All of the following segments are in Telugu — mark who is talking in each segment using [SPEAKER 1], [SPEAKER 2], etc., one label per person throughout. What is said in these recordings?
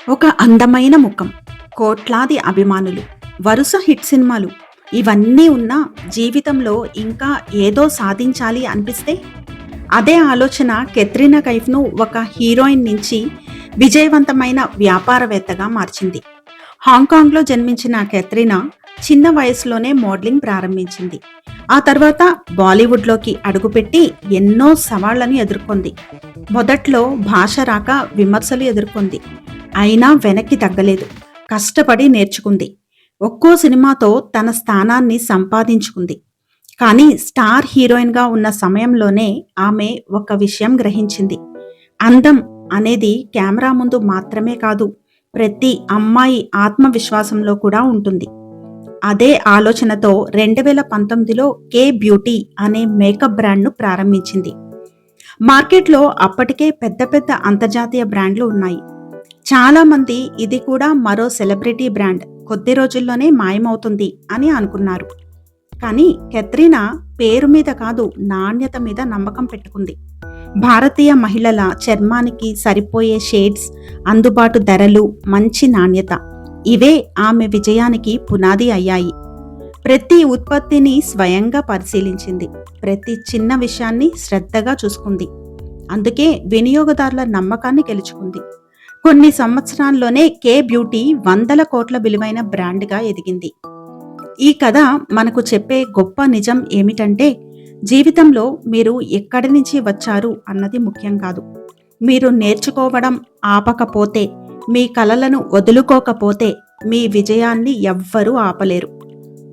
[SPEAKER 1] ఒక అందమైన ముఖం, కోట్లాది అభిమానులు, వరుస హిట్ సినిమాలు ఇవన్నీ ఉన్నా జీవితంలో ఇంకా ఏదో సాధించాలి అనిపిస్తే అదే ఆలోచన కెత్రినా కైఫ్ను ఒక హీరోయిన్ నుంచి విజయవంతమైన వ్యాపారవేత్తగా మార్చింది. హాంకాంగ్లో జన్మించిన కెత్రినా చిన్న వయసులోనే మోడలింగ్ ప్రారంభించింది. ఆ తర్వాత బాలీవుడ్లోకి అడుగుపెట్టి ఎన్నో సవాళ్లను ఎదుర్కొంది. మొదట్లో భాష రాక విమర్శలు ఎదుర్కొంది. అయినా వెనక్కి తగ్గలేదు. కష్టపడి నేర్చుకుంది. ఒక్కో సినిమాతో తన స్థానాన్ని సంపాదించుకుంది. కానీ స్టార్ హీరోయిన్గా ఉన్న సమయంలోనే ఆమె ఒక విషయం గ్రహించింది. అందం అనేది కెమెరా ముందు మాత్రమే కాదు, ప్రతి అమ్మాయి ఆత్మవిశ్వాసంలో కూడా ఉంటుంది. అదే ఆలోచనతో 2019లో కే బ్యూటీ అనే మేకప్ బ్రాండ్ను ప్రారంభించింది. మార్కెట్లో అప్పటికే పెద్ద పెద్ద అంతర్జాతీయ బ్రాండ్లు ఉన్నాయి. చాలామంది ఇది కూడా మరో సెలబ్రిటీ బ్రాండ్, కొద్ది రోజుల్లోనే మాయమవుతుంది అని అనుకున్నారు. కానీ కెత్రినా పేరు మీద కాదు, నాణ్యత మీద నమ్మకం పెట్టుకుంది. భారతీయ మహిళల చర్మానికి సరిపోయే షేడ్స్, అందుబాటు ధరలు, మంచి నాణ్యత ఇవే ఆమె విజయానికి పునాది అయ్యాయి. ప్రతి ఉత్పత్తిని స్వయంగా పరిశీలించింది. ప్రతి చిన్న విషయాన్ని శ్రద్ధగా చూసుకుంది. అందుకే వినియోగదారుల నమ్మకాన్ని గెలుచుకుంది. కొన్ని సంవత్సరాల్లోనే కే బ్యూటీ వందల కోట్ల విలువైన బ్రాండ్గా ఎదిగింది. ఈ కథ మనకు చెప్పే గొప్ప నిజం ఏమిటంటే, జీవితంలో మీరు ఎక్కడి నుంచి వచ్చారు అన్నది ముఖ్యం కాదు. మీరు నేర్చుకోవడం ఆపకపోతే, మీ కలలను వదులుకోకపోతే మీ విజయాన్ని ఎవ్వరూ ఆపలేరు.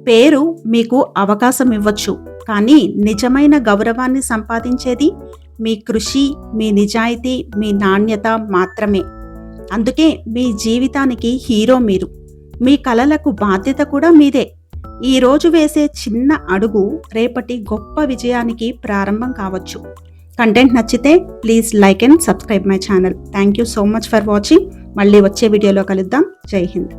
[SPEAKER 1] పేరు మీకు అవకాశం ఇవ్వచ్చు, కానీ నిజమైన గౌరవాన్ని సంపాదించేది మీ కృషి, మీ నిజాయితీ, మీ నాణ్యత మాత్రమే. అందుకే మీ జీవితానికి హీరో మీరు. మీ కలలకు బాధ్యత కూడా మీదే. ఈ రోజు వేసే చిన్న అడుగు రేపటి గొప్ప విజయానికి ప్రారంభం కావచ్చు. కంటెంట్ నచ్చితే please like and subscribe my channel. Thank you so much for watching. మళ్ళీ వచ్చే వీడియోలో కలుద్దాం. జై హింద్.